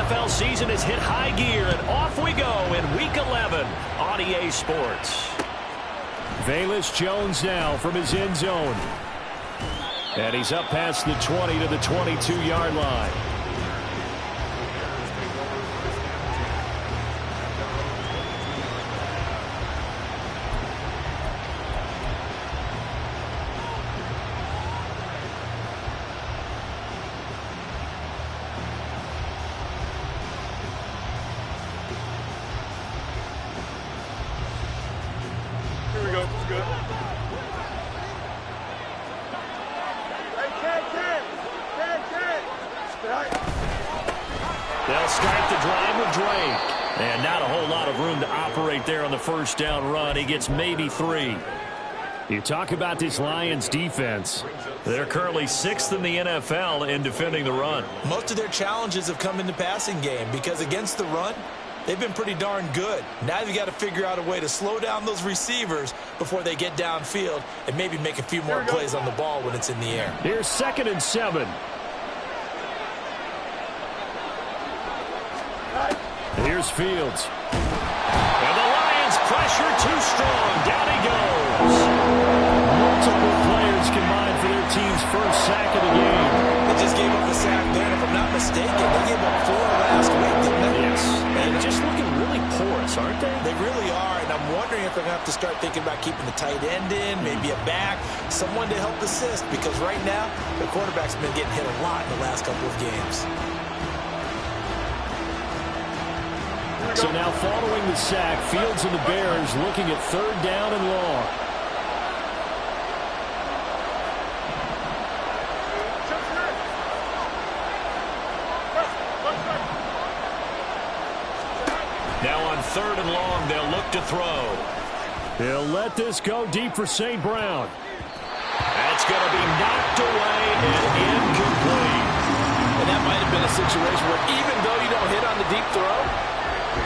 NFL season has hit high gear, and off we go in Week 11 on EA Sports. Velus Jones now from his end zone. And he's up past the 20 to the 22-yard line. They'll start the drive with Drake. And not a whole lot of room to operate there on the first down run. He gets maybe 3. You talk about this Lions defense. They're currently 6th in the NFL in defending the run. Most of their challenges have come in the passing game because against the run, they've been pretty darn good. Now you've got to figure out a way to slow down those receivers before they get downfield and maybe make a few more plays on the ball when it's in the air. Here's 2nd and 7. Here's Fields. And the Lions pressure too strong. Down he goes. Multiple players combined for their team's first sack of the game. They just gave up the sack there. If I'm not mistaken, they gave up 4 last week, didn't they? Yes. And just looking really porous, aren't they? They really are, and I'm wondering if they're going to have to start thinking about keeping the tight end in, maybe a back, someone to help assist, because right now, the quarterback's been getting hit a lot in the last couple of games. So now following the sack, Fields and the Bears looking at 3rd down and long. Now on 3rd and long, they'll look to throw. They'll let this go deep for St. Brown. That's going to be knocked away and incomplete. And that might have been a situation where even though you don't hit on the deep throw,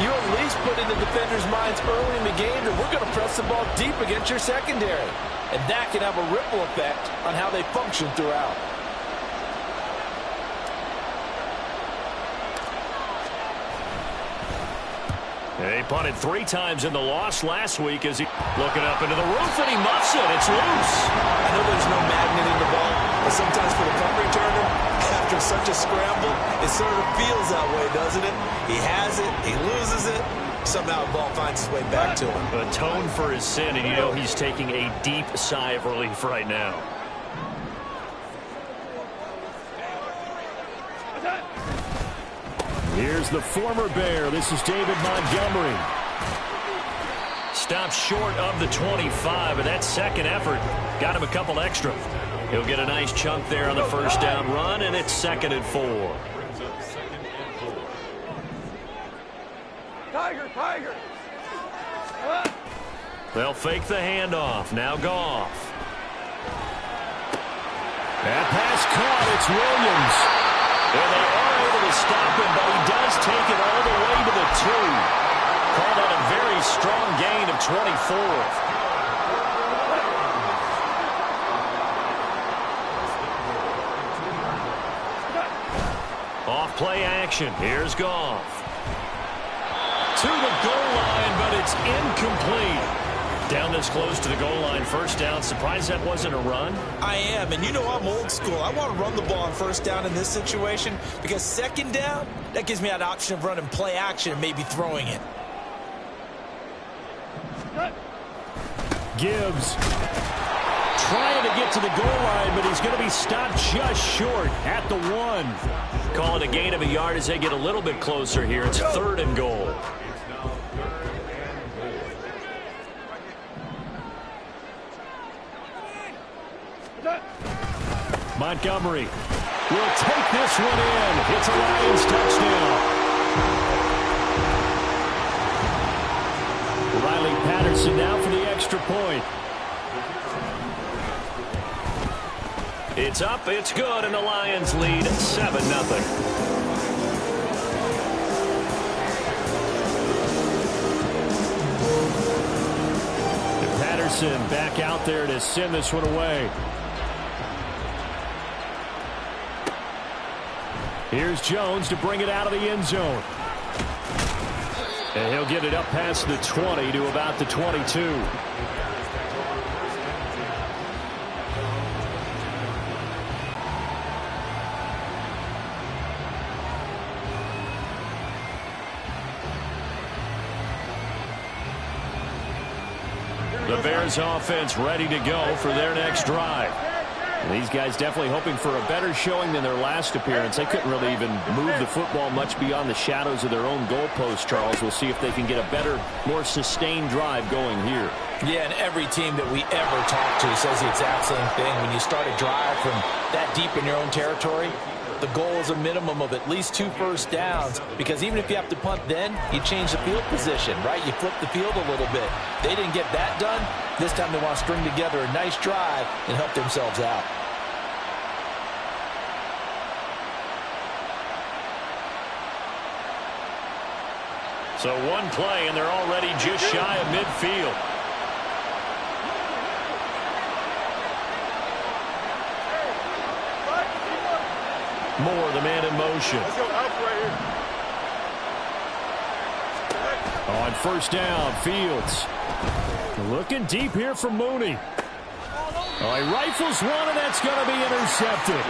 you at least put in the defenders' minds early in the game that we're going to press the ball deep against your secondary. And that can have a ripple effect on how they function throughout. They punted 3 times in the loss last week as he looking up into the roof, and he muffs it. It's loose. I know there's no magnet in the ball, but sometimes for the punt returner, after such a scramble, it sort of feels that way, doesn't it? He has it, he loses it, somehow the ball finds its way back to him. Atone for his sin, and you know he's taking a deep sigh of relief right now. Here's the former Bear. This is David Montgomery. Stops short of the 25, and that second effort got him a couple extra. He'll get a nice chunk there on the first down run, and it's 2nd and 4. Tiger. They'll fake the handoff. Now Goff. That pass caught. It's Williams. And they are able to stop him, but he does take it all the way to the 2. Called on a very strong gain of 24. Off play action. Here's Goff. To the goal line, but it's incomplete. Down this close to the goal line, first down. Surprised that wasn't a run? I am, and you know I'm old school. I want to run the ball on first down in this situation because 2nd down, that gives me that option of running play action and maybe throwing it. Gibbs trying to get to the goal line, but he's going to be stopped just short at the 1. Call it a gain of a yard as they get a little bit closer here. It's 3rd and goal. Montgomery will take this one in. It's a Lions touchdown. Riley Patterson now for the extra point. It's up, it's good, and the Lions lead 7-0. Patterson back out there to send this one away. Here's Jones to bring it out of the end zone. And he'll get it up past the 20 to about the 22. The Bears offense ready to go for their next drive. These guys definitely hoping for a better showing than their last appearance. They couldn't really even move the football much beyond the shadows of their own goalpost, Charles. We'll see if they can get a better, more sustained drive going here. Yeah, and every team that we ever talk to says the exact same thing. When you start a drive from that deep in your own territory, the goal is a minimum of at least 2 first downs, because even if you have to punt then, you change the field position, right? You flip the field a little bit. They didn't get that done. This time they want to string together a nice drive and help themselves out. So one play, and they're already just shy of midfield. Moore, the man in motion. On first down, Fields. Looking deep here for Mooney. Oh, he rifles one, and that's going to be intercepted.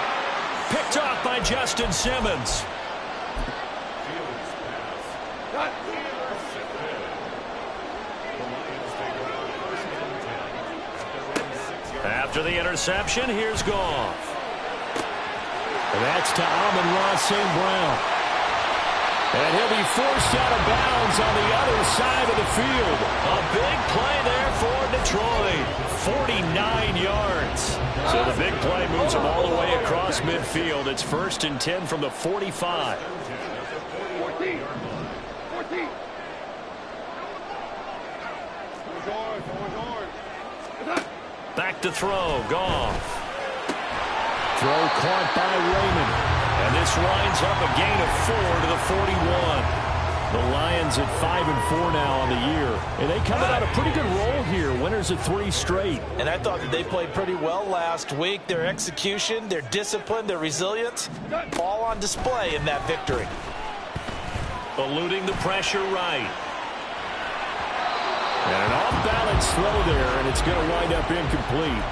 Picked off by Justin Simmons. After the interception, here's Goff. That's to Amon-Ra St. Brown. And he'll be forced out of bounds on the other side of the field. A big play there for Detroit. 49 yards. So the big play moves them all the way across midfield. It's 1st and 10 from the 45. 14. Back to throw. Goff. Throw caught by Raymond. And this winds up a gain of 4 to the 41. The Lions at 5-4 now on the year. And they coming out a pretty good roll here. Winners of 3 straight. And I thought that they played pretty well last week. Their execution, their discipline, their resilience, all on display in that victory. Eluding the pressure right. And an off-balance throw there, and it's going to wind up incomplete.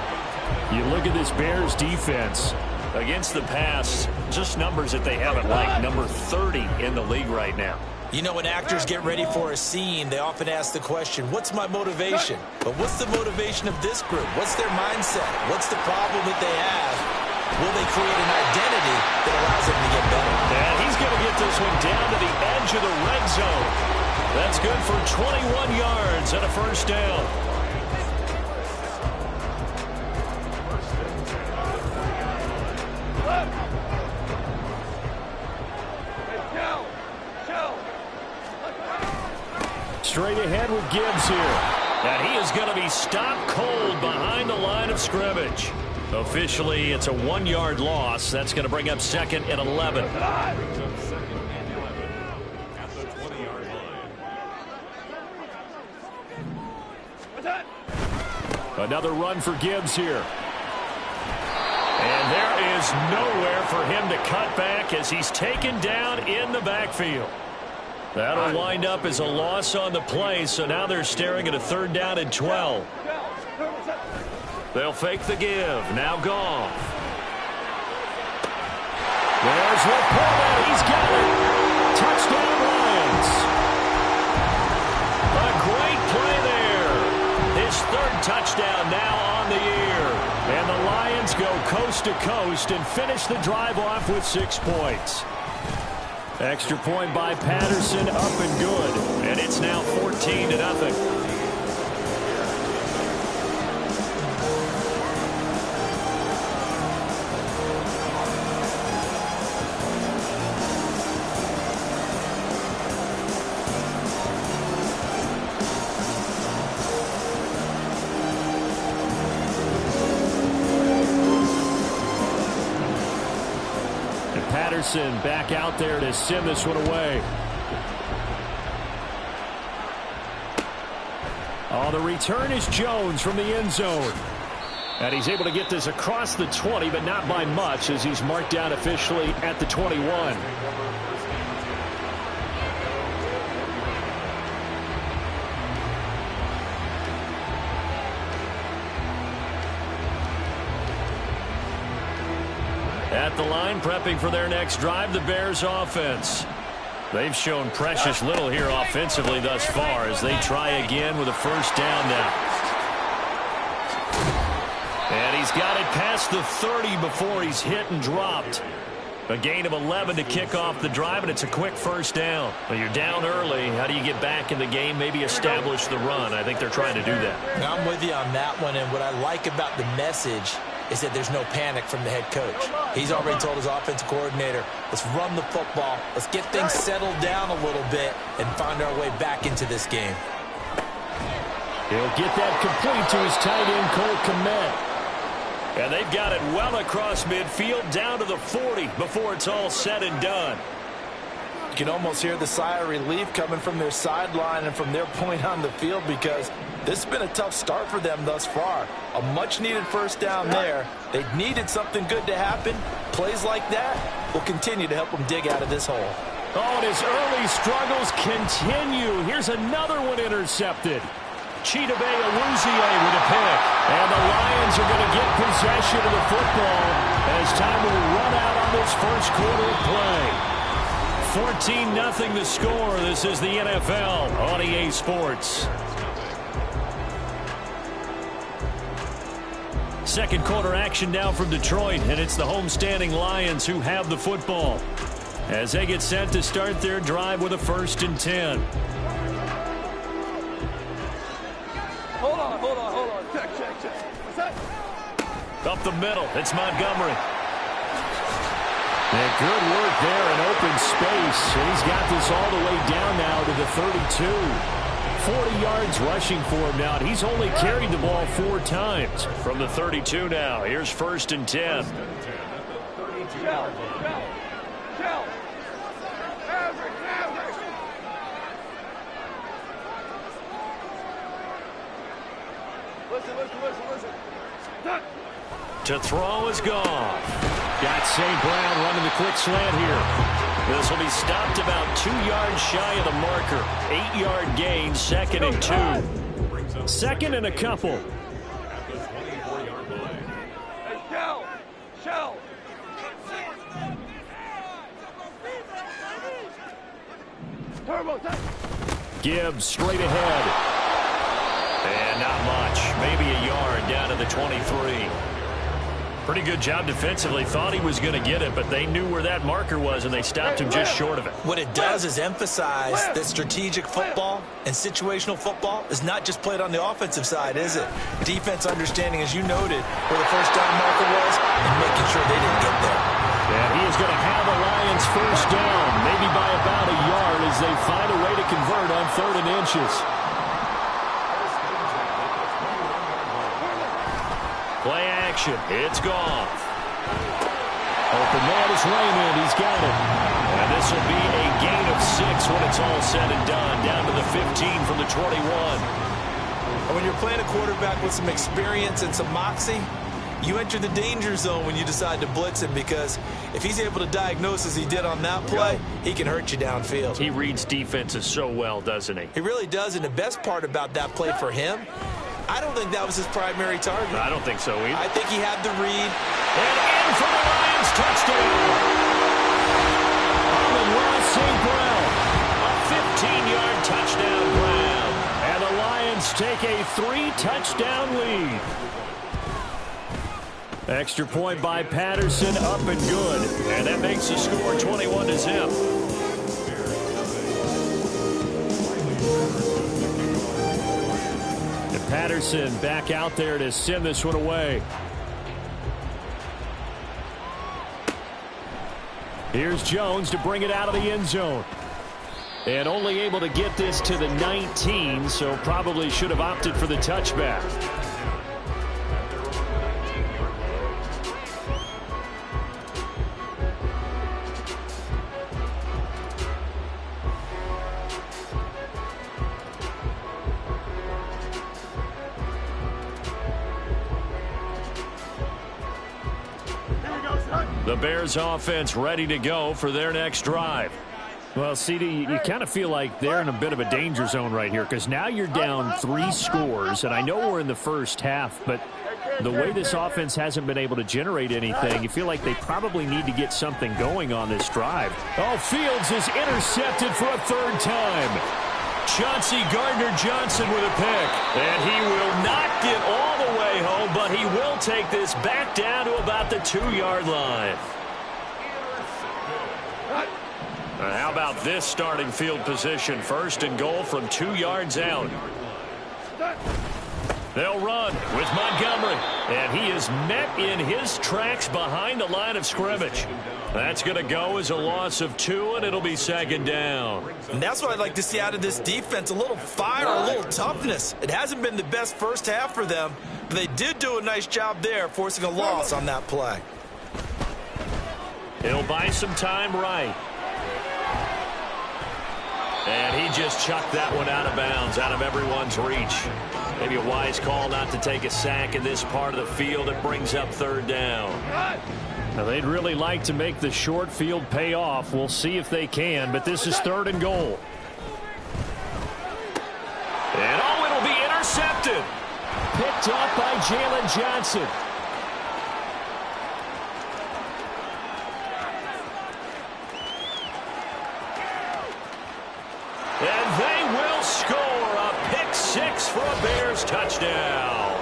You look at this Bears defense. Against the pass, just numbers that they haven't liked. Number 30 in the league right now. You know, when actors get ready for a scene, they often ask the question, what's my motivation? But what's the motivation of this group? What's their mindset? What's the problem that they have? Will they create an identity that allows them to get better? And he's going to get this one down to the edge of the red zone. That's good for 21 yards and a first down. Straight ahead with Gibbs here. And he is going to be stopped cold behind the line of scrimmage. Officially, it's a 1-yard loss. That's going to bring up 2nd and 11. Another run for Gibbs here. And there is nowhere for him to cut back as he's taken down in the backfield. That'll wind up as a loss on the play, so now they're staring at a 3rd down and 12. They'll fake the give. Now Goff. There's Laporta. He's got it. Touchdown Lions. A great play there. His 3rd touchdown now on the year. And the Lions go coast to coast and finish the drive off with 6 points. Extra point by Patterson, up and good. And it's now 14-0. Patterson back out there to send this one away. On the return is Jones from the end zone. And he's able to get this across the 20, but not by much, as he's marked down officially at the 21. At the line, prepping for their next drive, the Bears offense. They've shown precious little here offensively thus far as they try again with a first down now. And he's got it past the 30 before he's hit and dropped. A gain of 11 to kick off the drive, and it's a quick first down. Well, you're down early. How do you get back in the game, maybe establish the run? I think they're trying to do that. Now, I'm with you on that one, and what I like about the message is that there's no panic from the head coach. He's already told his offensive coordinator, let's run the football, let's get things settled down a little bit and find our way back into this game. He'll get that complete to his tight end, Cole Kmet. And they've got it well across midfield down to the 40 before it's all said and done. You can almost hear the sigh of relief coming from their sideline and from their point on the field, because this has been a tough start for them thus far. A much-needed first down there. They needed something good to happen. Plays like that will continue to help them dig out of this hole. Oh, and his early struggles continue. Here's another one intercepted. Chidobe Awuzie with a pick. And the Lions are going to get possession of the football as time will run out on this first quarter of play. 14-0 the score. This is the NFL on EA Sports. Second quarter action now from Detroit, and it's the homestanding Lions who have the football as they get set to start their drive with a 1st and 10. Hold on. Check. What's that? Up the middle, it's Montgomery. And good work there in open space. And he's got this all the way down now to the 32. 40 yards rushing for him now. And he's only carried the ball 4 times. From the 32 now, here's 1st and 10. Shell. Listen. Done. To throw is gone. Got St. Brown running the quick slant here. This will be stopped about 2 yards shy of the marker. 8-yard gain, 2nd and 2. 2nd and a couple. Hey, Shell. Turbo. Gibbs straight ahead. And not much. Maybe a yard down to the 23. Pretty good job defensively. Thought he was going to get it, but they knew where that marker was, and they stopped him just short of it. What it does is emphasize that strategic football and situational football is not just played on the offensive side, is it? Defense understanding, as you noted, where the first down marker was and making sure they didn't get there. And he is going to have the Lions first down, maybe by about a yard as they find a way to convert on 3rd and inches. Play action. It's gone. Open man is Raymond. He's got it. And this will be a gain of 6 when it's all said and done. Down to the 15 from the 21. And when you're playing a quarterback with some experience and some moxie, you enter the danger zone when you decide to blitz him, because if he's able to diagnose as he did on that play, he can hurt you downfield. He reads defenses so well, doesn't he? He really does, and the best part about that play for him, I don't think that was his primary target. I don't think so either. I think he had the read. And in for the Lions, touchdown. Amon-Ra St. Brown, a 15-yard touchdown grab. And the Lions take a 3-touchdown lead. Extra point by Patterson, up and good. And that makes the score 21-0. Patterson back out there to send this one away. Here's Jones to bring it out of the end zone. And only able to get this to the 19, so probably should have opted for the touchback. The Bears offense ready to go for their next drive. Well, CD, you kind of feel like they're in a bit of a danger zone right here because now you're down 3 scores, and I know we're in the first half, but the way this offense hasn't been able to generate anything, you feel like they probably need to get something going on this drive. Oh, Fields is intercepted for a 3rd time. Chauncey Gardner-Johnson with a pick. And he will not get all the way home, but he will take this back down to about the 2-yard line. How about this starting field position? 1st and goal from 2 yards out. They'll run with Montgomery. And he is met in his tracks behind the line of scrimmage. That's going to go as a loss of 2, and it'll be 2nd down. And that's what I'd like to see out of this defense, a little fire, a little toughness. It hasn't been the best first half for them, but they did do a nice job there, forcing a loss on that play. He'll buy some time right. And he just chucked that one out of bounds, out of everyone's reach. Maybe a wise call not to take a sack in this part of the field. It brings up 3rd down. Now, they'd really like to make the short field pay off. We'll see if they can, but this is 3rd and goal. And, oh, it'll be intercepted. Picked up by Jalen Johnson. And they will score a pick 6 for a Bears touchdown.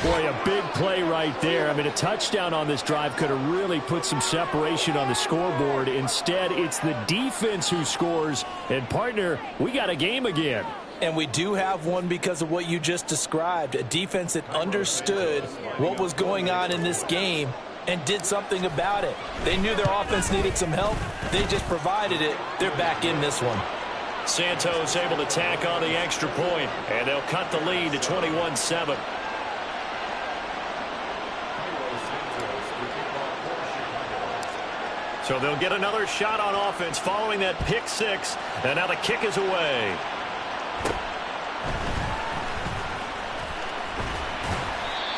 Boy, a big play right there. I mean, a touchdown on this drive could have really put some separation on the scoreboard. Instead, it's the defense who scores. And, partner, we got a game again. And we do have one because of what you just described, a defense that understood what was going on in this game and did something about it. They knew their offense needed some help. They just provided it. They're back in this one. Santos able to tack on the extra point, and they'll cut the lead to 21-7. So they'll get another shot on offense following that pick 6, and now the kick is away.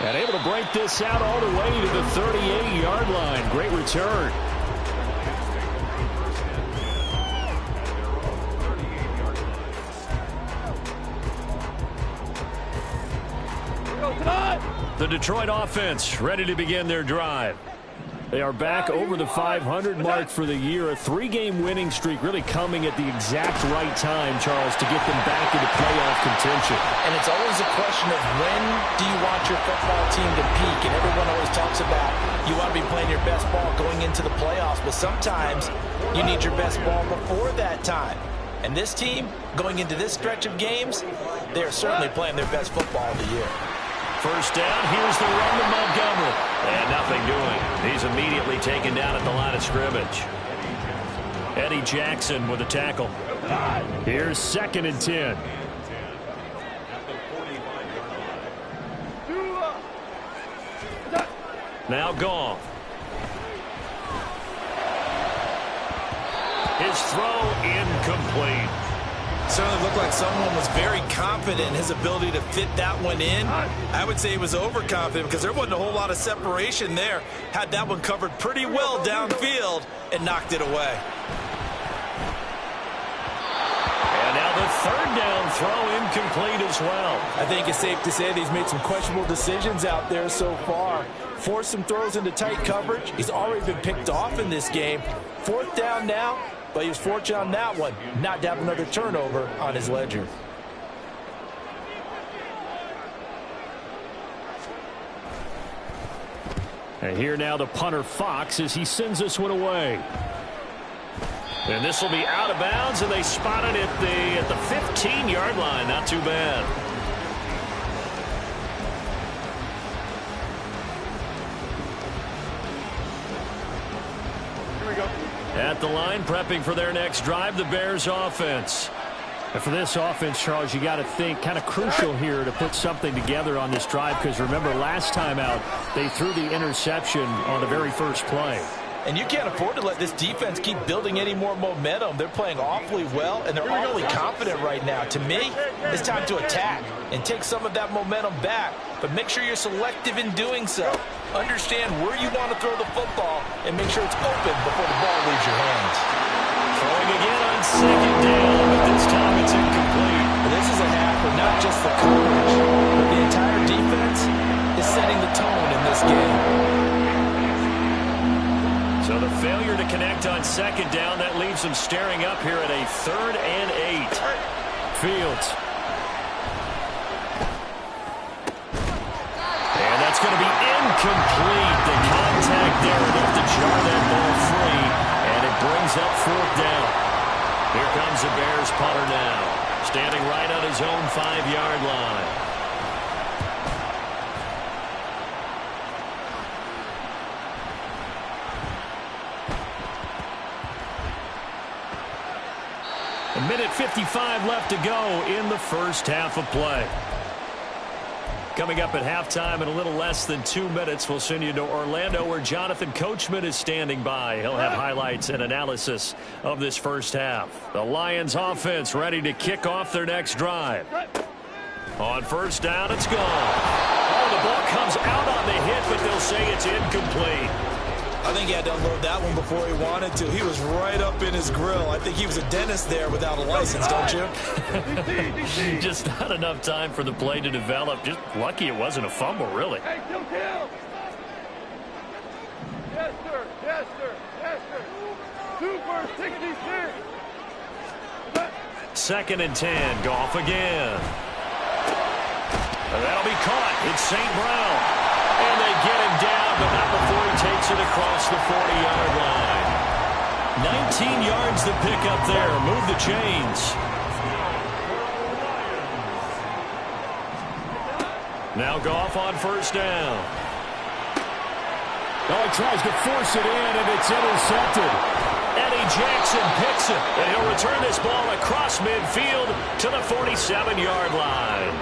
And able to break this out all the way to the 38-yard line. Great return. The Detroit offense ready to begin their drive. They are back over the 500 mark for the year. A 3-game winning streak really coming at the exact right time, Charles, to get them back into playoff contention. And it's always a question of when do you want your football team to peak? And everyone always talks about you want to be playing your best ball going into the playoffs, but sometimes you need your best ball before that time. And this team, going into this stretch of games, they are certainly playing their best football of the year. 1st down, here's the run to Montgomery. And nothing doing. He's immediately taken down at the line of scrimmage. Eddie Jackson with a tackle. Here's 2nd and 10. Now Goff. His throw incomplete. Certainly looked like someone was very confident in his ability to fit that one in. I would say he was overconfident because there wasn't a whole lot of separation there. Had that one covered pretty well downfield and knocked it away. And now the 3rd down throw incomplete as well. I think it's safe to say that he's made some questionable decisions out there so far. Forced some throws into tight coverage. He's already been picked off in this game. 4th down now. But he was fortunate on that one, not to have another turnover on his ledger. And here now the punter Fox as he sends this one away. And this will be out of bounds, and they spot it at the 15-yard line. Not too bad. At the line, prepping for their next drive, the Bears offense. And for this offense, Charles, you got to think kind of crucial here to put something together on this drive because remember last time out they threw the interception on the very first play. And you can't afford to let this defense keep building any more momentum. They're playing awfully well, and they're awfully confident right now. To me, it's time to attack and take some of that momentum back, but make sure you're selective in doing so. Understand where you want to throw the football and make sure it's open before the ball leaves your hands. Throwing again on second down, but this time it's incomplete. This is a half where not just the coverage, but the entire defense is setting the tone in this game. So the failure to connect on second down, that leaves them staring up here at a 3rd and 8. Fields. And that's going to be incomplete. The contact there enough to jar that ball free, and it brings up 4th down. Here comes the Bears punter now, standing right on his own 5-yard line. A minute 55 left to go in the first half of play. Coming up at halftime in a little less than 2 minutes, we'll send you to Orlando where Jonathan Coachman is standing by. He'll have highlights and analysis of this first half. The Lions offense ready to kick off their next drive. On first down, it's gone. Oh, the ball comes out on the hit, but they'll say it's incomplete. I think he had to unload that one before he wanted to. He was right up in his grill. I think he was a dentist there without a license, don't you? Just not enough time for the play to develop. Just lucky it wasn't a fumble, really. Hey, kill. Yes, sir. Yes, sir. Yes, sir. Super 66. 2nd and 10. Goff again. And that'll be caught. It's St. Brown. And they get him down, but not before he takes it across the 40-yard line. 19 yards to pick up there. Move the chains. Now Goff on first down. Oh, he tries to force it in, and it's intercepted. Eddie Jackson picks it, and he'll return this ball across midfield to the 47-yard line.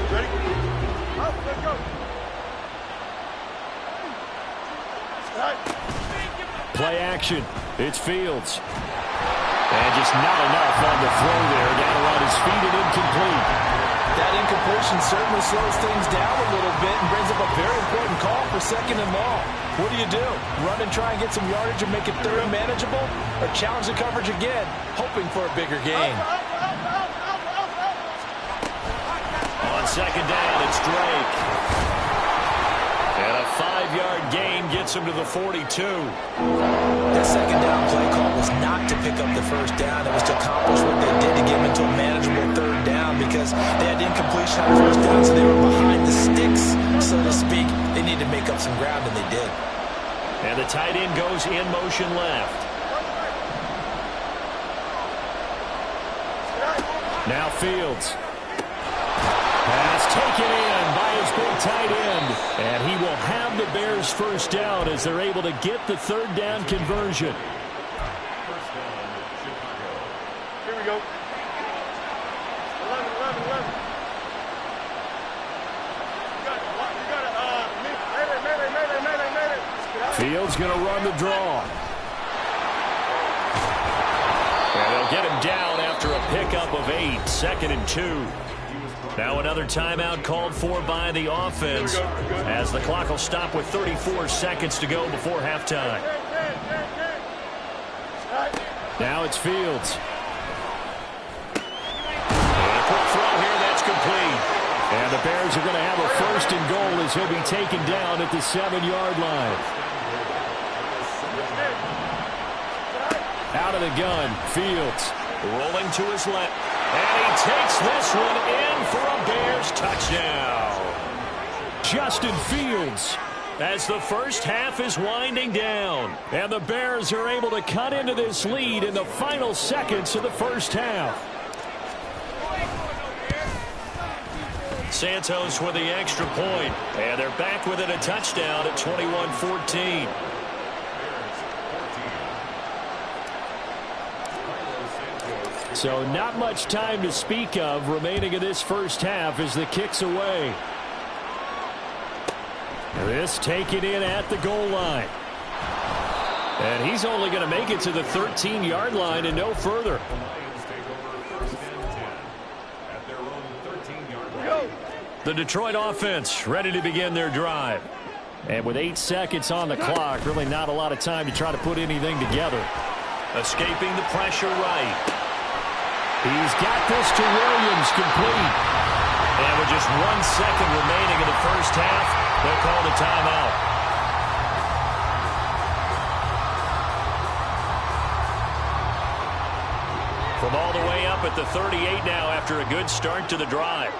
Ready? Up, let's go. Play action. It's Fields. And just not enough on the throw there. Down around his feet and incomplete. That incompletion certainly slows things down a little bit and brings up a very important call for 2nd and long. What do? Run and try and get some yardage and make it 3rd and manageable? Or challenge the coverage again, hoping for a bigger gain? On second down, it's Drake. And a 5-yard gain gets him to the 42. That second down play call was not to pick up the first down. It was to accomplish what they did to get him into a manageable 3rd down because they had incompletion on first down, so they were behind the sticks, so to speak. They needed to make up some ground, and they did. And the tight end goes in motion left. Now Fields. Pass taken in by his big tight end. And he will have the Bears first down as they're able to get the 3rd down conversion. Here we go. 11. Fields going to run the draw. And they'll get him down after a pickup of 8. 2nd and 2. Now another timeout called for by the offense as the clock will stop with 34 seconds to go before halftime. Now it's Fields. And a quick throw here, that's complete. And the Bears are going to have a 1st and goal as he'll be taken down at the 7-yard line. Out of the gun, Fields. Rolling to his left. And he takes this one in for a Bears touchdown. Justin Fields. As the first half is winding down. And the Bears are able to cut into this lead in the final seconds of the first half. Santos with the extra point. And they're back within a touchdown at 21-14. So not much time to speak of remaining in this first half as the kick's away. This taken in at the goal line. And he's only going to make it to the 13-yard line and no further. The Detroit offense ready to begin their drive. And with 8 seconds on the clock, really not a lot of time to try to put anything together. Escaping the pressure right. He's got this to Williams, complete. And with just 1 second remaining in the first half, they'll call the timeout. From all the way up at the 38 now after a good start to the drive.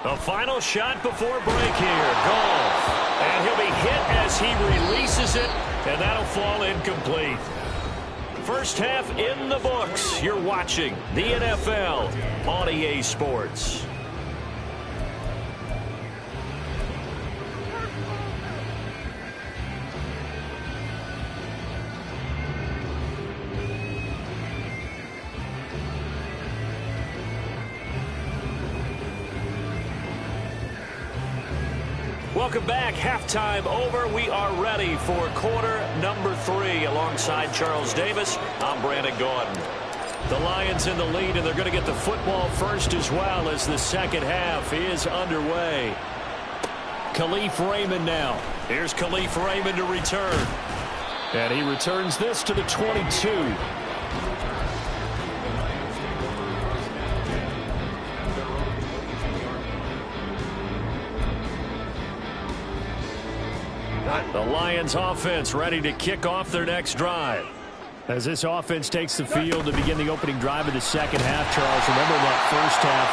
The final shot before break here. Goff. And he'll be hit as he releases it, and that'll fall incomplete. First half in the books. You're watching the NFL on EA Sports. Welcome back. Halftime over. We are ready for quarter number 3. Alongside Charles Davis, I'm Brandon Gaudin. The Lions in the lead, and they're going to get the football first as well as the second half is underway. Khalif Raymond now. Here's Khalif Raymond to return. And he returns this to the 22. The Lions offense ready to kick off their next drive. As this offense takes the field to begin the opening drive of the second half, Charles, remember that first half,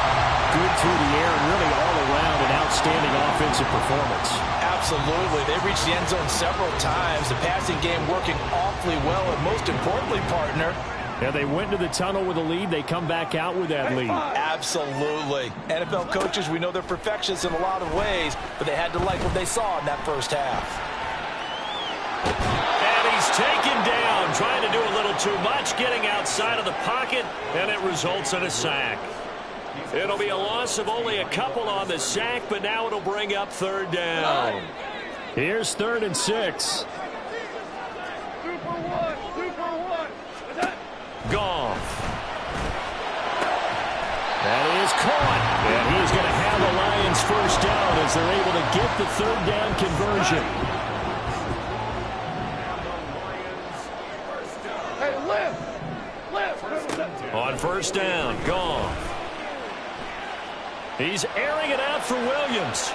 good through the air and really all around an outstanding offensive performance. Absolutely. They reached the end zone several times. The passing game working awfully well, and most importantly, partner, yeah, they went to the tunnel with a lead. They come back out with that lead. Absolutely. NFL coaches, we know they're perfectionists in a lot of ways, but they had to like what they saw in that first half. And he's taken down, trying to do a little too much, getting outside of the pocket, and it results in a sack. It'll be a loss of only a couple on the sack, but now it'll bring up third down. Here's 3rd and 6. Goff. That is caught. And he's going to have the Lions first down as they're able to get the third down conversion. On first down, Goff. He's airing it out for Williams.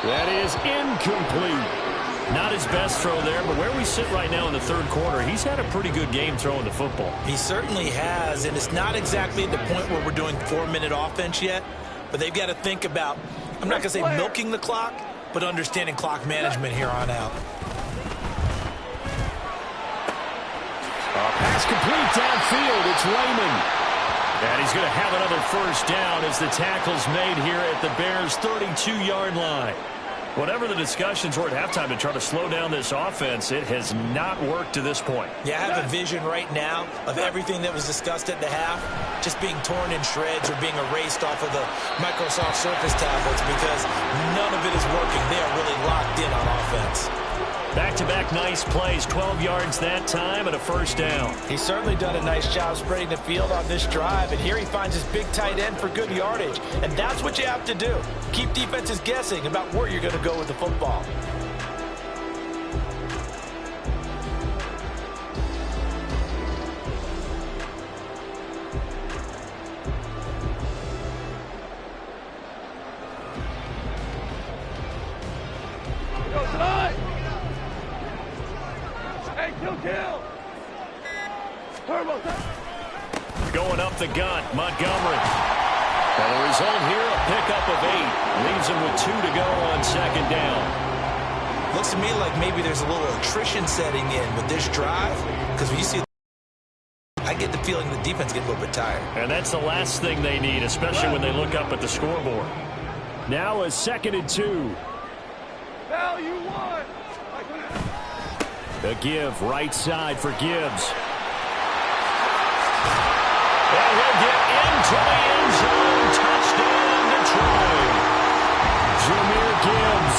That is incomplete. Not his best throw there, but where we sit right now in the third quarter, he's had a pretty good game throwing the football. He certainly has, and it's not exactly at the point where we're doing 4-minute offense yet, but they've got to think about, I'm not going to say milking the clock, but understanding clock management here on out. Pass complete downfield. It's Raymond. And he's going to have another first down as the tackle's made here at the Bears' 32-yard line. Whatever the discussions were at halftime to try to slow down this offense, it has not worked to this point. Yeah, I have a vision right now of everything that was discussed at the half just being torn in shreds or being erased off of the Microsoft Surface tablets because none of it is working. They are really locked in on offense. Back-to-back nice plays, 12 yards that time and a first down. He's certainly done a nice job spreading the field on this drive, and here he finds his big tight end for good yardage. And that's what you have to do. Keep defenses guessing about where you're going to go with the football. Going up the gut, Montgomery. And the result here, a pickup of 8. Leaves him with 2 to go on second down. Looks to me like maybe there's a little attrition setting in with this drive, because when you see, I get the feeling the defense gets a little bit tired. And that's the last thing they need, especially when they look up at the scoreboard. Now a 2nd and 2. Value 1. A give right side for Gibbs. And he'll get into the end zone. Touchdown, Detroit. Jahmyr Gibbs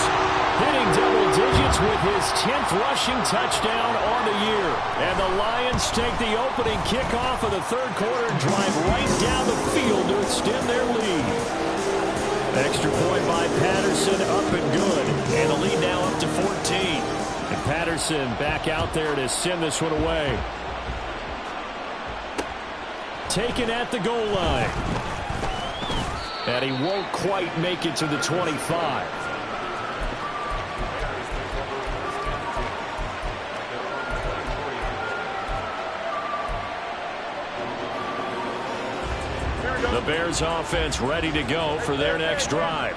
hitting double digits with his 10th rushing touchdown on the year. And the Lions take the opening kickoff of the third quarter and drive right down the field to extend their lead. Extra point by Patterson, up and good. And the lead now up to 14. And Patterson back out there to send this one away. Taken at the goal line. And he won't quite make it to the 25. The Bears offense ready to go for their next drive.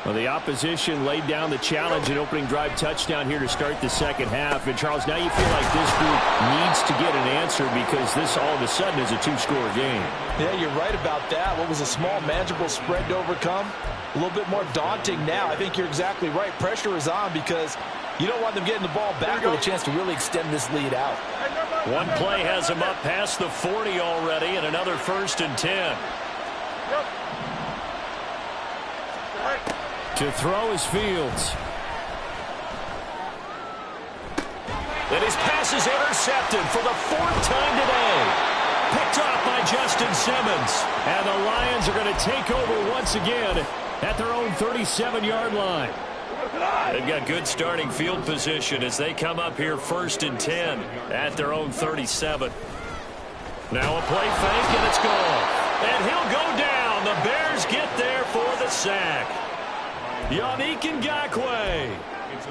Well, the opposition laid down the challenge and opening drive touchdown here to start the second half. And, Charles, now you feel like this group needs to get an answer because this all of a sudden is a two-score game. Yeah, you're right about that. What was a small, manageable spread to overcome? A little bit more daunting now. I think you're exactly right. Pressure is on because you don't want them getting the ball back with a chance to really extend this lead out. One play has them up past the 40 already, and another 1st and 10. To throw is Fields. And his pass is intercepted for the 4th time today. Picked off by Justin Simmons. And the Lions are going to take over once again at their own 37-yard line. They've got good starting field position as they come up here 1st and 10 at their own 37. Now a play fake, and it's gone. And he'll go down. The Bears get there for the sack. Yannick Ngakoue.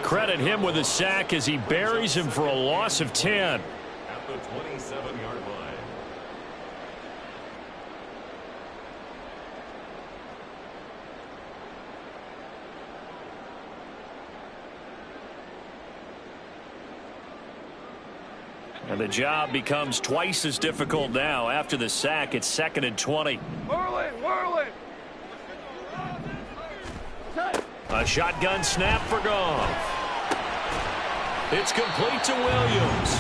Credit him with a sack as he buries him for a loss of 10. At the 27-yard line. And the job becomes twice as difficult now. After the sack, it's 2nd and 20. Whirling. A shotgun snap for Goff. It's complete to Williams.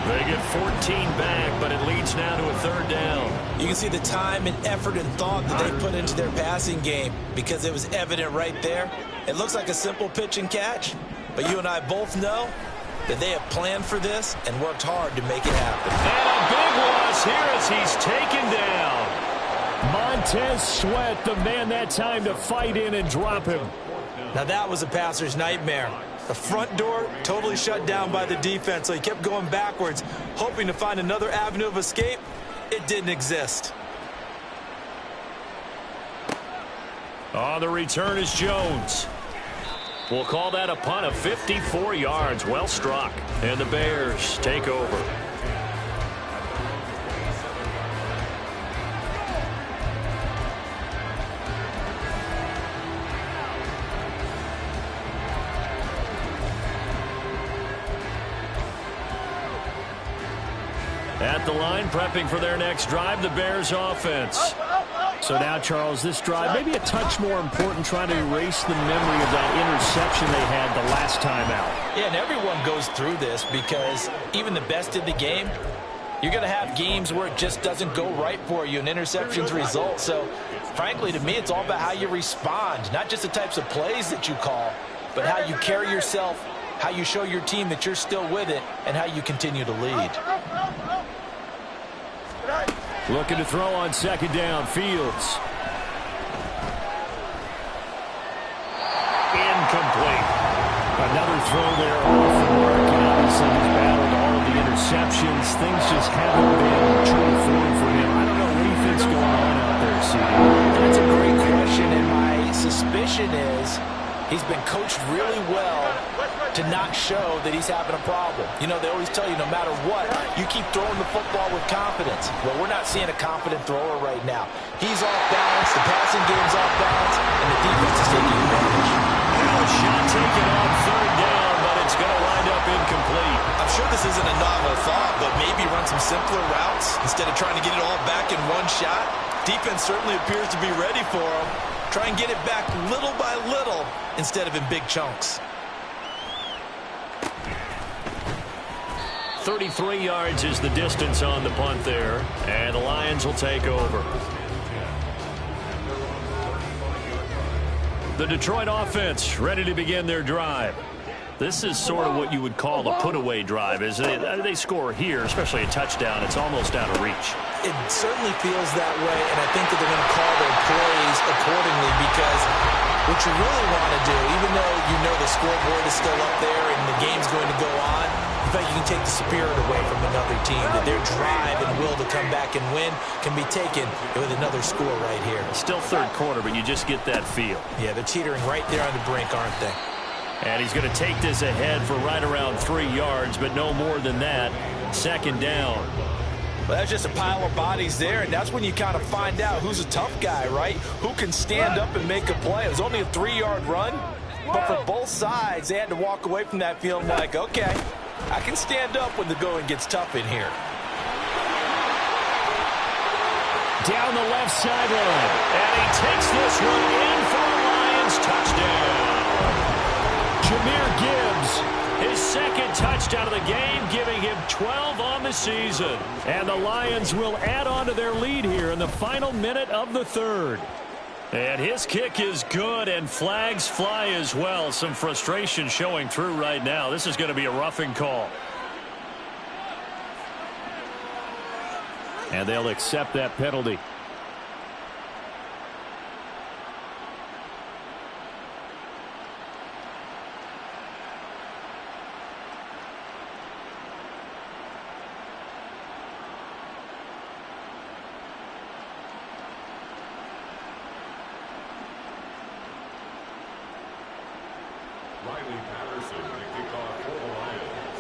They get 14 back, but it leads now to a 3rd down. You can see the time and effort and thought that they put into their passing game because it was evident right there. It looks like a simple pitch and catch, but you and I both know that they have planned for this and worked hard to make it happen. And a big loss here as he's taken down. Montez Sweat, the man that time to fight in and drop him. Now that was a passer's nightmare. The front door totally shut down by the defense, so he kept going backwards, hoping to find another avenue of escape. It didn't exist. On the return is Jones. We'll call that a punt of 54 yards. Well struck. And the Bears take over. At the line, prepping for their next drive, the Bears offense. So now, Charles, this drive maybe a touch more important, trying to erase the memory of that interception they had the last time out. Yeah, and everyone goes through this because even the best in the game, you're going to have games where it just doesn't go right for you and interceptions result. So, frankly, to me, it's all about how you respond, not just the types of plays that you call, but how you carry yourself, how you show your team that you're still with it, and how you continue to lead. Looking to throw on 2nd down, Fields. Incomplete. Another throw there off the mark, and obviously he's battled all of the interceptions. Things just haven't been true to form for him. I don't know what he think's going on out there, CD. That's a great question, and my suspicion is he's been coached really well to not show that he's having a problem. You know, they always tell you no matter what, you keep throwing the football with confidence. Well, we're not seeing a confident thrower right now. He's off balance, the passing game's off balance, and the defense is taking advantage. Now a shot taken on 3rd down, but it's going to wind up incomplete. I'm sure this isn't a novel thought, but maybe run some simpler routes instead of trying to get it all back in one shot. Defense certainly appears to be ready for him. Try and get it back little by little instead of in big chunks. 33 yards is the distance on the punt there, and the Lions will take over. The Detroit offense ready to begin their drive. This is sort of what you would call a put-away drive. As they score here, especially a touchdown, it's almost out of reach. It certainly feels that way, and I think that they're going to call their plays accordingly, because what you really want to do, even though you know the scoreboard is still up there and the game's going to go on, in fact, you can take the spirit away from another team, that their drive and will to come back and win can be taken with another score right here. Still third quarter, but you just get that feel. Yeah, they're teetering right there on the brink, aren't they? And he's going to take this ahead for right around 3 yards, but no more than that. Second down. Well, that's just a pile of bodies there, and that's when you kind of find out who's a tough guy, right? Who can stand up and make a play. It was only a 3-yard run, but for both sides, they had to walk away from that feeling like, okay, I can stand up when the going gets tough in here. Down the left sideline, and he takes this one in for a Lions touchdown. Jahmyr Gibbs, his second touchdown of the game, giving him 12 on the season. And the Lions will add on to their lead here in the final minute of the third. And his kick is good, and flags fly as well. Some frustration showing through right now. This is going to be a roughing call. And they'll accept that penalty. Riley Patterson to kick off for the Lions.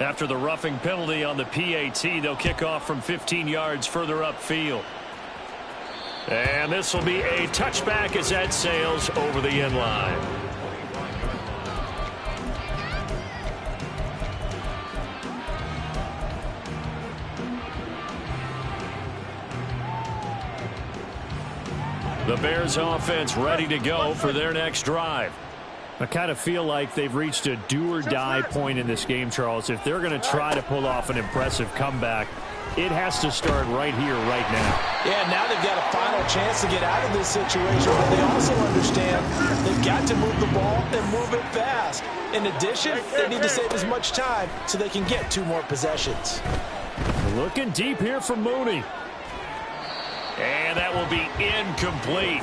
After the roughing penalty on the PAT, they'll kick off from 15 yards further upfield. And this will be a touchback as that sails over the end line. The Bears offense ready to go for their next drive. I kind of feel like they've reached a do-or-die point in this game, Charles. If they're going to try to pull off an impressive comeback, it has to start right here, right now. Yeah, now they've got a final chance to get out of this situation, but they also understand they've got to move the ball and move it fast. In addition, they need to save as much time so they can get 2 more possessions. Looking deep here for Mooney. And that will be incomplete.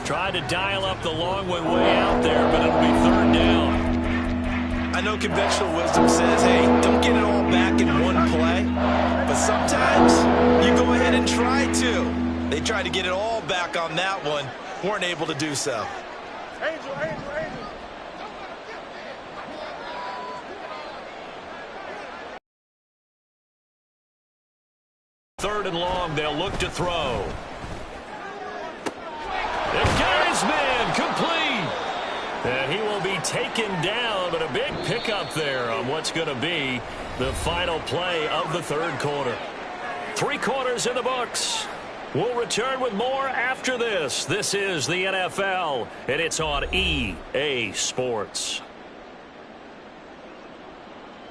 Tried to dial up the long one way out there, but it'll be third down. I know conventional wisdom says, hey, don't get it all back in one play. But sometimes you go ahead and try to. They tried to get it all back on that one. Weren't able to do so. Angel. Third and long, they'll look to throw. They've got his man complete. And he will be taken down, but a big pickup there on what's going to be the final play of the third quarter. 3 quarters in the books. We'll return with more after this. This is the NFL, and it's on EA Sports.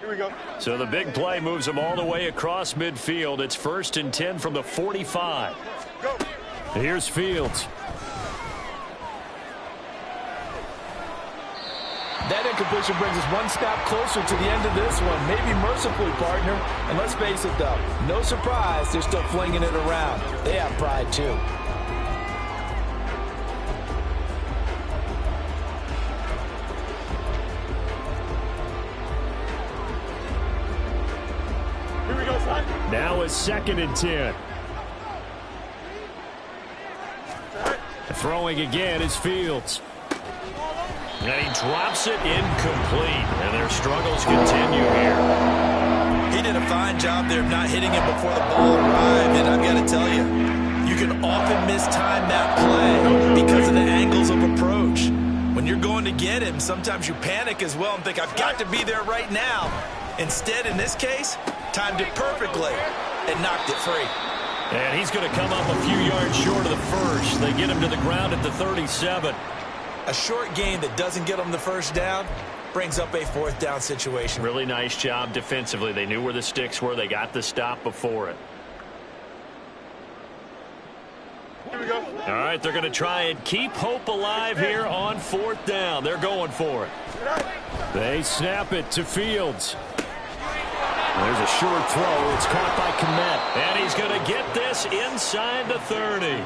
Here we go. So the big play moves them all the way across midfield. It's 1st and 10 from the 45. Go. Here's Fields. That incompletion brings us 1 step closer to the end of this one. Maybe mercifully, partner. And let's face it, though, no surprise, they're still flinging it around. They have pride, too. Here we go, son. Now it's 2nd and 10. Throwing again is Fields. And he drops it incomplete. And their struggles continue here. He did a fine job there of not hitting it before the ball arrived. And I've got to tell you, you can often mistime that play because of the angles of approach. When you're going to get him, sometimes you panic as well and think, I've got to be there right now. Instead, in this case, timed it perfectly and knocked it free. And he's going to come up a few yards short of the first. They get him to the ground at the 37. A short gain that doesn't get them the first down brings up a fourth down situation. Really nice job defensively. They knew where the sticks were. They got the stop before it. Here we go. All right, they're going to try and keep hope alive here on fourth down. They're going for it. They snap it to Fields. There's a short throw. It's caught by Kmet. And he's going to get this inside the 30.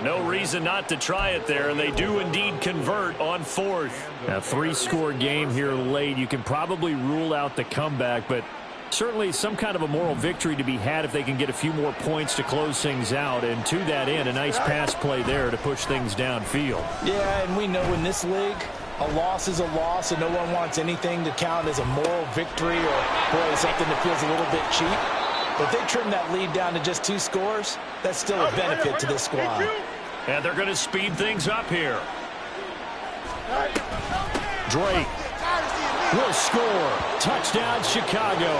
No reason not to try it there, and they do indeed convert on fourth. A 3-score game here late. You can probably rule out the comeback, but certainly some kind of a moral victory to be had if they can get a few more points to close things out. And to that end, a nice pass play there to push things downfield. Yeah, and we know in this league, a loss is a loss, and no one wants anything to count as a moral victory or, boy, something that feels a little bit cheap. But if they trim that lead down to just 2 scores, that's still a benefit to this squad. And they're going to speed things up here. Drake will score. Touchdown, Chicago.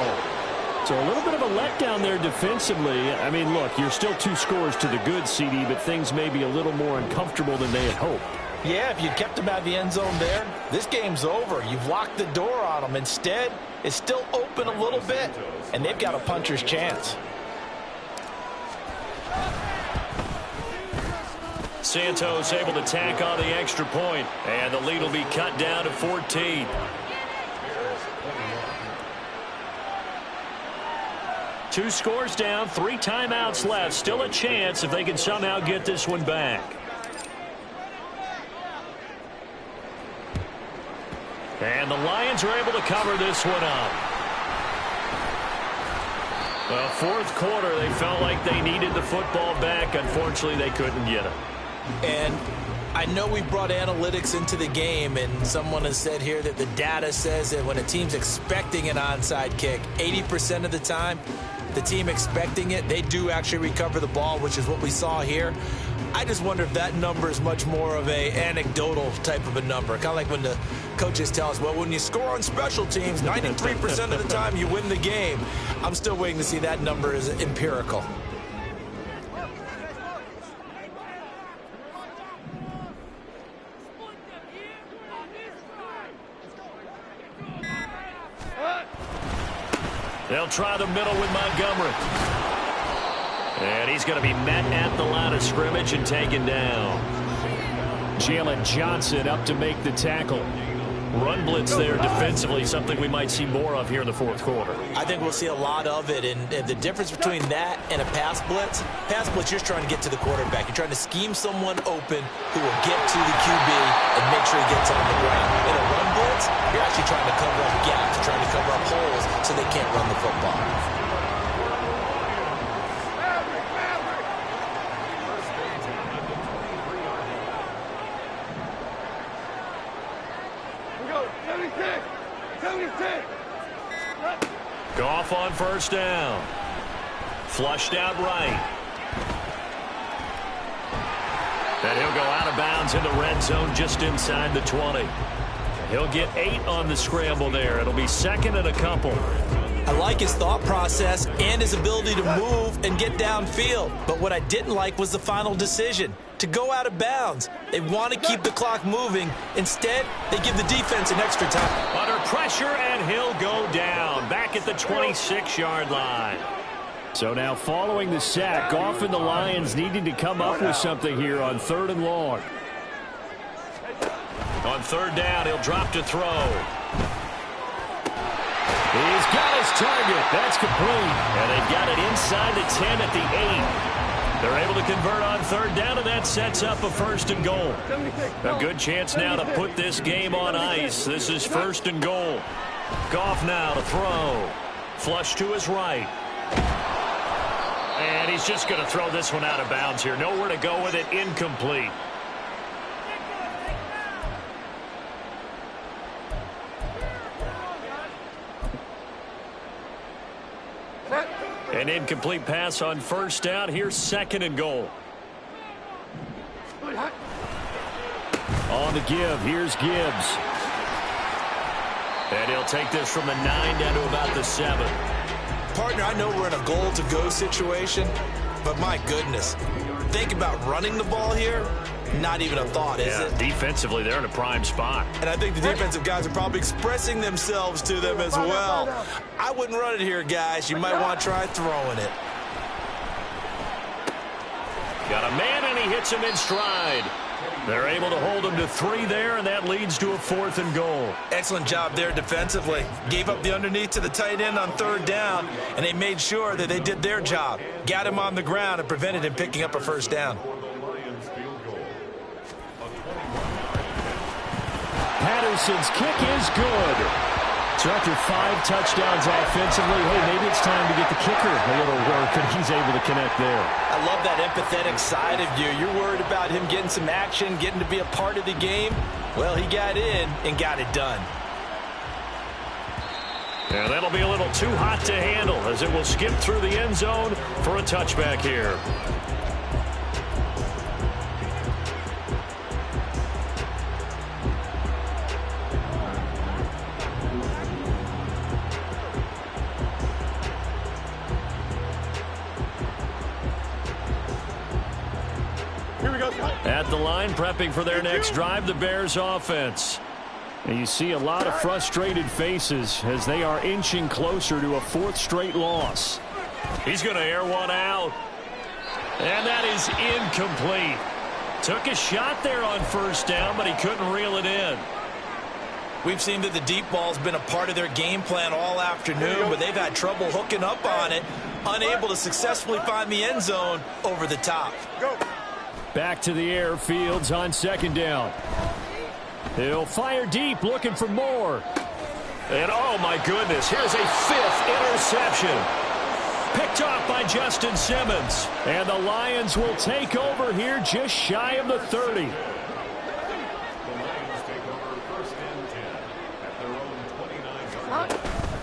So a little bit of a letdown there defensively. I mean, look, you're still 2 scores to the good, CD, but things may be a little more uncomfortable than they had hoped. Yeah, if you kept them out of the end zone there, this game's over. You've locked the door on them. Instead, it's still open a little bit, and they've got a puncher's chance. Santos able to tack on the extra point, and the lead will be cut down to 14. Two scores down, 3 timeouts left. Still a chance if they can somehow get this one back. And the Lions are able to cover this one up. Well, fourth quarter, they felt like they needed the football back. Unfortunately, they couldn't get it. And I know we brought analytics into the game, and someone has said here that the data says that when a team's expecting an onside kick, 80% of the time, the team expecting it, they do actually recover the ball, which is what we saw here. I just wonder if that number is much more of a anecdotal type of a number. Kind of like when the coaches tell us, well, when you score on special teams, 93% of the time you win the game. I'm still waiting to see that number is empirical. They'll try the middle with Montgomery. And he's going to be met at the line of scrimmage and taken down. Jalen Johnson up to make the tackle. Run blitz there defensively, something we might see more of here in the fourth quarter. I think we'll see a lot of it, and the difference between that and a pass blitz, you're trying to get to the quarterback. You're trying to scheme someone open who will get to the QB and make sure he gets on the ground. In a run blitz, you're actually trying to cover up gaps, trying to cover up holes so they can't run the football. Goff on first down. Flushed out right. And he'll go out of bounds in the red zone just inside the 20. He'll get 8 on the scramble there. It'll be second and a couple. I like his thought process and his ability to move and get downfield. But what I didn't like was the final decision, to go out of bounds. They want to keep the clock moving. Instead, they give the defense an extra time. Under pressure, and he'll go down. Back at the 26-yard line. So now following the sack, Goff and the Lions needing to come up with something here on 3rd and long. On 3rd down, he'll drop to throw. He's got his target. That's complete. And they've got it inside the 10 at the 8. They're able to convert on 3rd down, and that sets up a 1st and goal. A good chance now to put this game on ice. This is 1st and goal. Goff now to throw. Flush to his right. And he's just going to throw this one out of bounds here. Nowhere to go with it. Incomplete. An incomplete pass on 1st down. Here's 2nd and goal. On the give, here's Gibbs. And he'll take this from the 9 down to about the Partner, I know we're in a goal-to-go situation, but my goodness, think about running the ball here, not even a thought, is it? Defensively, they're in a prime spot. And I think the defensive guys are probably expressing themselves to them as well. I wouldn't run it here, guys. You might want to try throwing it. Got a man, and he hits him in stride. They're able to hold him to 3 there, and that leads to a 4th and goal. Excellent job there defensively. Gave up the underneath to the tight end on 3rd down, and they made sure that they did their job. Got him on the ground and prevented him picking up a 1st down. Patterson's kick is good. So after 5 touchdowns offensively, hey, maybe it's time to get the kicker a little work, and he's able to connect there. I love that empathetic side of you. You're worried about him getting some action, getting to be a part of the game. Well, he got in and got it done. And that'll be a little too hot to handle as it will skip through the end zone for a touchback here. At the line, prepping for their next drive, the Bears offense. And you see a lot of frustrated faces as they are inching closer to a 4th straight loss. He's going to air one out. And that is incomplete. Took a shot there on 1st down, but he couldn't reel it in. We've seen that the deep ball's been a part of their game plan all afternoon, but they've had trouble hooking up on it, unable to successfully find the end zone over the top. Go. Back to the air, Fields on 2nd down. He'll fire deep, looking for more. And oh my goodness, here's a 5th interception. Picked off by Justin Simmons. And the Lions will take over here just shy of the 30.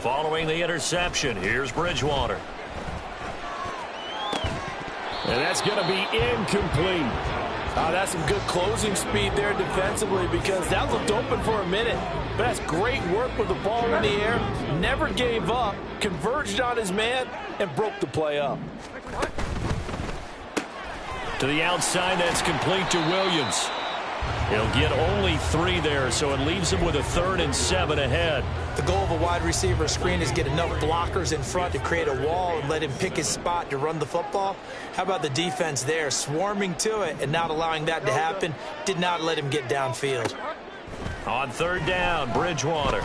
Following the interception, here's Bridgewater. And that's going to be incomplete. Oh, that's some good closing speed there defensively because that looked open for a minute. But that's great work with the ball in the air. Never gave up, converged on his man, and broke the play up. To the outside, that's complete to Williams. He'll get only 3 there, so it leaves him with a 3rd and 7 ahead. The goal of a wide receiver screen is get enough blockers in front to create a wall and let him pick his spot to run the football. How about the defense there, swarming to it and not allowing that to happen? Did not let him get downfield. On 3rd down, Bridgewater.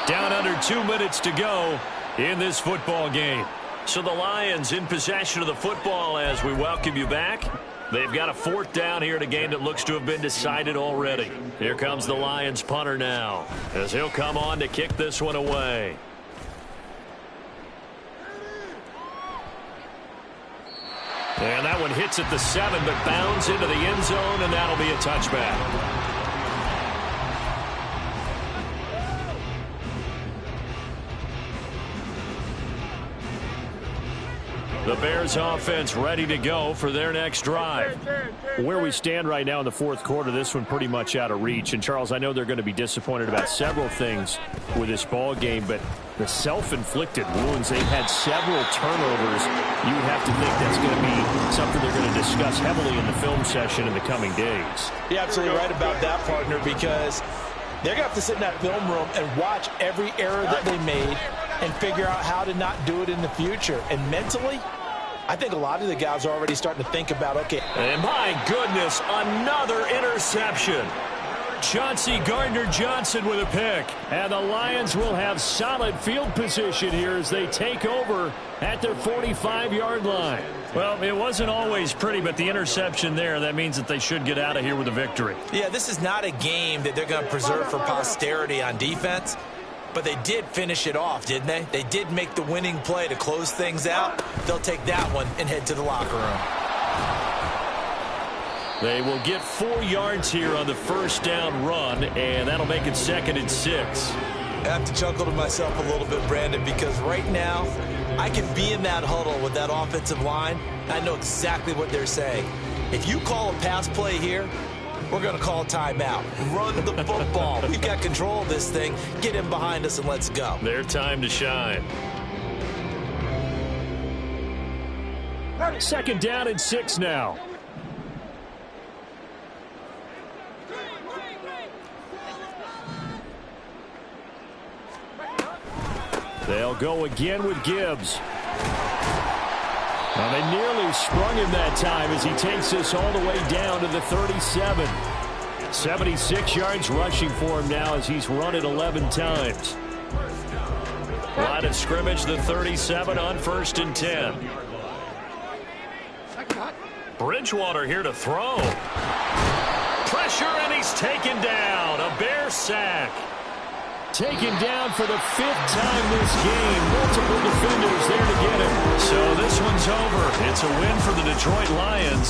Down under 2 minutes to go in this football game. So the Lions in possession of the football as we welcome you back. They've got a 4th down here in a game that looks to have been decided already. Here comes the Lions punter now as he'll come on to kick this one away. And that one hits at the 7 but bounds into the end zone, and that'll be a touchback. The Bears offense ready to go for their next drive. Where we stand right now in the 4th quarter, this one pretty much out of reach. And, Charles, I know they're going to be disappointed about several things with this ball game, but the self-inflicted wounds, they've had several turnovers. You have to think that's going to be something they're going to discuss heavily in the film session in the coming days. You're absolutely right about that, partner, because they're going to have to sit in that film room and watch every error that they made and figure out how to not do it in the future. And mentally, I think a lot of the guys are already starting to think about, okay. And my goodness, another interception. Chauncey Gardner-Johnson with a pick. And the Lions will have solid field position here as they take over at their 45-yard line. Well, it wasn't always pretty, but the interception there, that means that they should get out of here with a victory. Yeah, this is not a game that they're going to preserve for posterity on defense. But they did finish it off, didn't they? They did make the winning play to close things out. They'll take that one and head to the locker room. They will get 4 yards here on the 1st down run, and that'll make it 2nd and 6. I have to chuckle to myself a little bit, Brandon, because right now I can be in that huddle with that offensive line. I know exactly what they're saying. If you call a pass play here, we're going to call a timeout. Run the football. We've got control of this thing. Get him behind us and let's go. Their time to shine. Second down and 6 now. They'll go again with Gibbs. Well, they nearly sprung him that time as he takes us all the way down to the 37. 76 yards rushing for him now as he's run it 11 times. Line of scrimmage, the 37 on 1st and 10. Bridgewater here to throw. Pressure, and he's taken down. A Bear sack. Taken down for the 5th time this game. Multiple defenders there to get him. So this one's over. It's a win for the Detroit Lions.